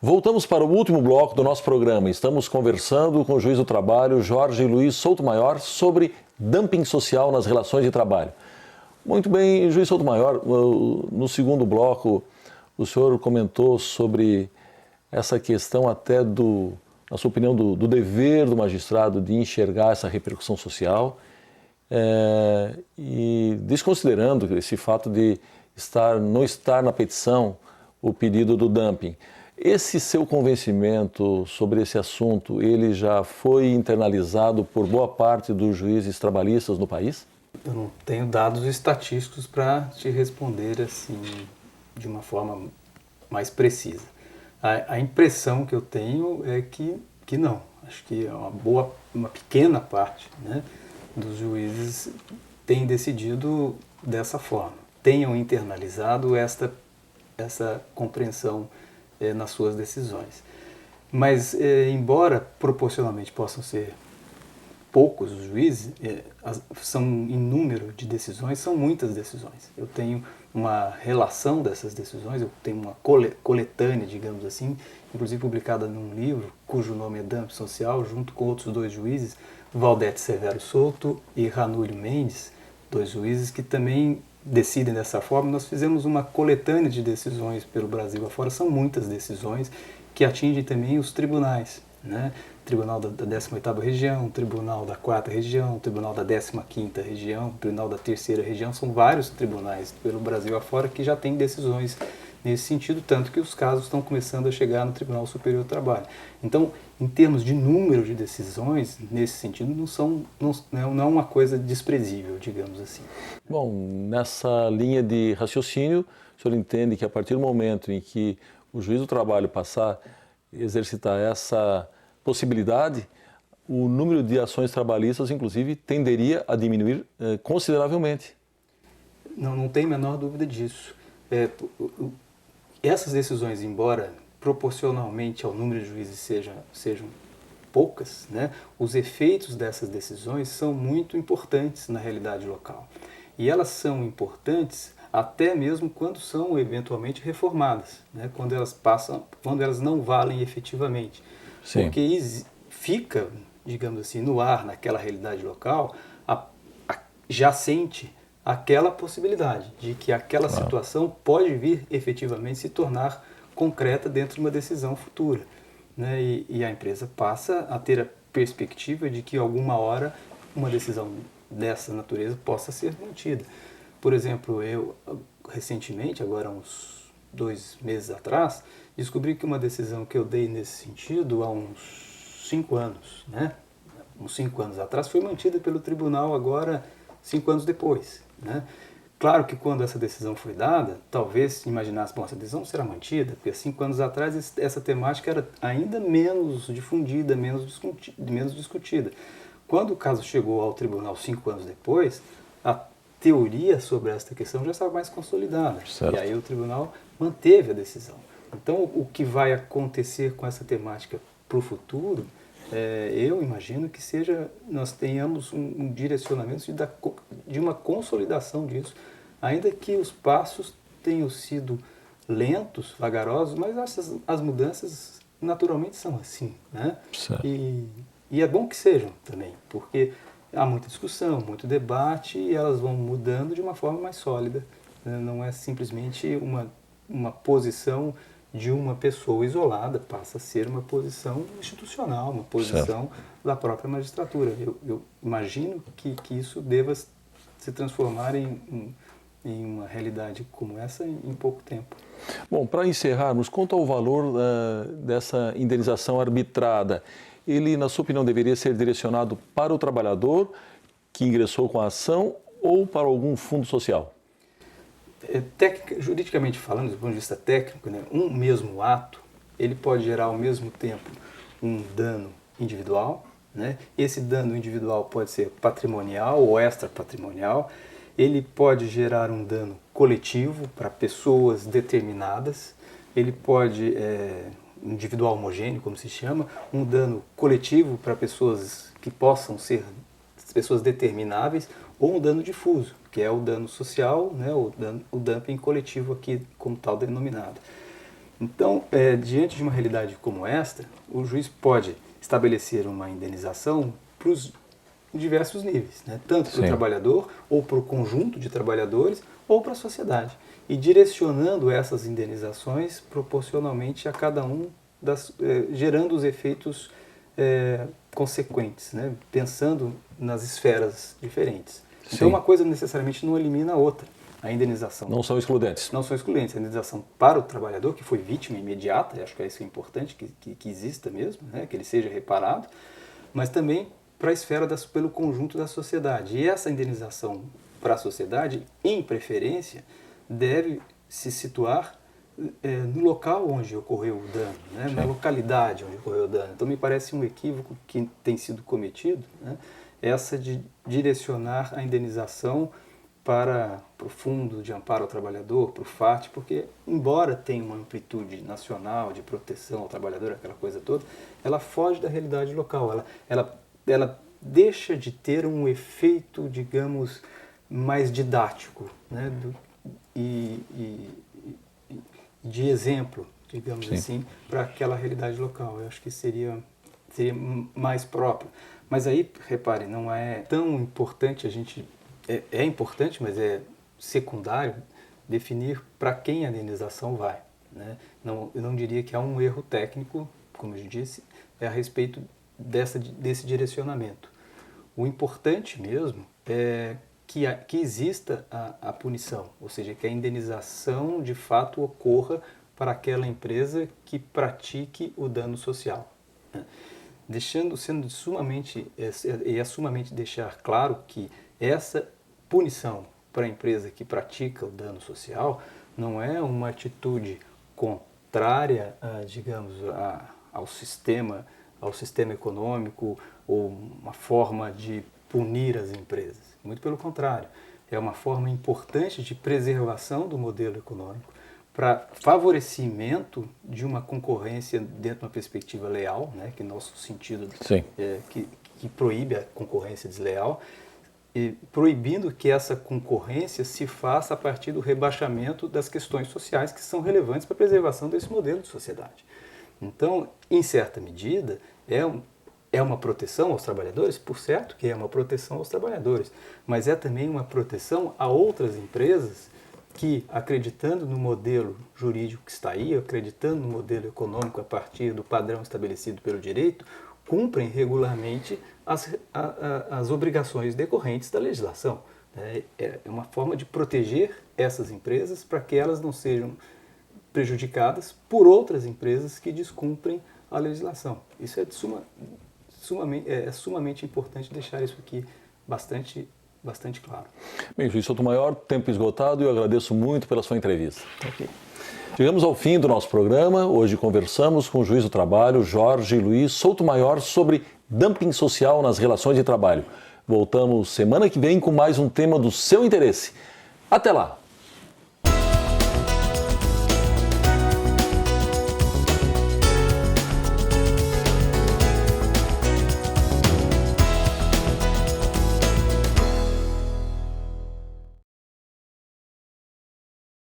Voltamos para o último bloco do nosso programa. Estamos conversando com o juiz do trabalho, Jorge Luiz Soutomaior, sobre dumping social nas relações de trabalho. Muito bem, juiz Soutomaior, no segundo bloco, o senhor comentou sobre essa questão até na sua opinião, do dever do magistrado de enxergar essa repercussão social e desconsiderando esse fato de não estar na petição o pedido do dumping. Esse seu convencimento sobre esse assunto, ele já foi internalizado por boa parte dos juízes trabalhistas no país? Eu não tenho dados estatísticos para te responder assim de uma forma mais precisa. A impressão que eu tenho é que não. Acho que uma pequena parte, né, dos juízes tem decidido dessa forma, tenham internalizado essa compreensão nas suas decisões. Mas, embora proporcionalmente possam ser poucos os juízes, são em número de decisões, são muitas decisões. Eu tenho uma relação dessas decisões, eu tenho uma coletânea, digamos assim, inclusive publicada num livro, cujo nome é Dumping Social, junto com outros dois juízes, Valdete Severo Souto e Ranúlio Mendes, dois juízes que também decidem dessa forma. Nós fizemos uma coletânea de decisões pelo Brasil afora, são muitas decisões que atingem também os tribunais, né? Tribunal da 18ª Região, Tribunal da 4ª Região, Tribunal da 15ª Região, Tribunal da 3ª Região, são vários tribunais pelo Brasil afora que já têm decisões nesse sentido, tanto que os casos estão começando a chegar no Tribunal Superior do Trabalho. Então, em termos de número de decisões, nesse sentido, não é uma coisa desprezível, digamos assim. Bom, nessa linha de raciocínio, o senhor entende que a partir do momento em que o juiz do trabalho passar a exercitar essa possibilidade, o número de ações trabalhistas, inclusive, tenderia a diminuir consideravelmente? Não tem a menor dúvida disso. Essas decisões, embora proporcionalmente ao número de juízes sejam poucas, né, os efeitos dessas decisões são muito importantes na realidade local. E elas são importantes até mesmo quando são eventualmente reformadas, né, quando elas não valem efetivamente. Sim. Porque fica, digamos assim, no ar, naquela realidade local, jacente aquela possibilidade de que aquela situação pode vir efetivamente se tornar concreta dentro de uma decisão futura, né? E a empresa passa a ter a perspectiva de que alguma hora uma decisão dessa natureza possa ser mantida. Por exemplo, eu recentemente, agora uns 2 meses atrás, descobri que uma decisão que eu dei nesse sentido há uns 5 anos, né? Uns 5 anos atrás, foi mantida pelo tribunal agora 5 anos depois, né? Claro que quando essa decisão foi dada, talvez imaginasse, bom, essa decisão será mantida, porque 5 anos atrás essa temática era ainda menos difundida, menos discutida. Quando o caso chegou ao tribunal 5 anos depois, a teoria sobre esta questão já estava mais consolidada. Certo. E aí o tribunal manteve a decisão. Então, o que vai acontecer com essa temática para o futuro, eu imagino que nós tenhamos um direcionamento de uma consolidação disso, ainda que os passos tenham sido lentos, vagarosos, mas as mudanças naturalmente são assim, né? Certo. E é bom que sejam também, porque há muita discussão, muito debate e elas vão mudando de uma forma mais sólida, né? Não é simplesmente uma posição de uma pessoa isolada, passa a ser uma posição institucional, uma posição da própria magistratura. Eu imagino que isso deva se transformar em uma realidade como essa em pouco tempo. Bom, para encerrarmos, quanto ao valor dessa indenização arbitrada, ele, na sua opinião, deveria ser direcionado para o trabalhador que ingressou com a ação ou para algum fundo social? Juridicamente falando, do ponto de vista técnico, né, um mesmo ato, ele pode gerar ao mesmo tempo um dano individual, né? Esse dano individual pode ser patrimonial ou extrapatrimonial, ele pode gerar um dano coletivo para pessoas determinadas, ele pode, individual homogêneo, como se chama, um dano coletivo para pessoas que possam ser pessoas determináveis, ou um dano difuso, que é o dano social, né, o dumping coletivo aqui como tal denominado. Então, diante de uma realidade como esta, o juiz pode estabelecer uma indenização para os diversos níveis, né? Tanto para o trabalhador, ou para o conjunto de trabalhadores, ou para a sociedade. E direcionando essas indenizações proporcionalmente a cada um, gerando os efeitos consequentes, né? Pensando nas esferas diferentes. Sim. Então, uma coisa necessariamente não elimina a outra. A indenização. Não são excludentes. Não são excludentes. A indenização para o trabalhador, que foi vítima imediata, e acho que é isso importante, que exista mesmo, né? Que ele seja reparado, mas também para a esfera pelo conjunto da sociedade. E essa indenização para a sociedade, em preferência, deve se situar no local onde ocorreu o dano, né? Na localidade onde ocorreu o dano. Então, me parece um equívoco que tem sido cometido, né? Essa de direcionar a indenização para o Fundo de Amparo ao Trabalhador, para o FAT, porque, embora tenha uma amplitude nacional de proteção ao trabalhador, aquela coisa toda, ela foge da realidade local, ela deixa de ter um efeito, digamos, mais didático, né? De exemplo, digamos Sim. assim, para aquela realidade local. Eu acho que seria mais próprio. Mas aí, repare, não é tão importante a gente... É importante, mas é secundário definir para quem a indenização vai, né? Eu não diria que há um erro técnico, como eu disse, a respeito desse direcionamento. O importante mesmo é que exista a punição, ou seja, que a indenização de fato ocorra para aquela empresa que pratique o dano social, né? Sendo sumamente deixar claro que essa punição para a empresa que pratica o dano social não é uma atitude contrária, digamos, ao sistema econômico ou uma forma de punir as empresas. Muito pelo contrário, é uma forma importante de preservação do modelo econômico para favorecimento de uma concorrência dentro de uma perspectiva leal, né, que nosso sentido que proíbe a concorrência desleal, e proibindo que essa concorrência se faça a partir do rebaixamento das questões sociais que são relevantes para a preservação desse modelo de sociedade. Então, em certa medida, é uma proteção aos trabalhadores, por certo que é uma proteção aos trabalhadores, mas é também uma proteção a outras empresas que, acreditando no modelo jurídico que está aí, acreditando no modelo econômico a partir do padrão estabelecido pelo direito, cumprem regularmente as obrigações decorrentes da legislação. É uma forma de proteger essas empresas para que elas não sejam prejudicadas por outras empresas que descumprem a legislação. Isso é sumamente importante deixar isso aqui bastante claro. Bem, juiz Sotomayor, tempo esgotado e eu agradeço muito pela sua entrevista. Ok. Chegamos ao fim do nosso programa. Hoje conversamos com o juiz do trabalho, Jorge Luiz Sotomayor, sobre dumping social nas relações de trabalho. Voltamos semana que vem com mais um tema do seu interesse. Até lá!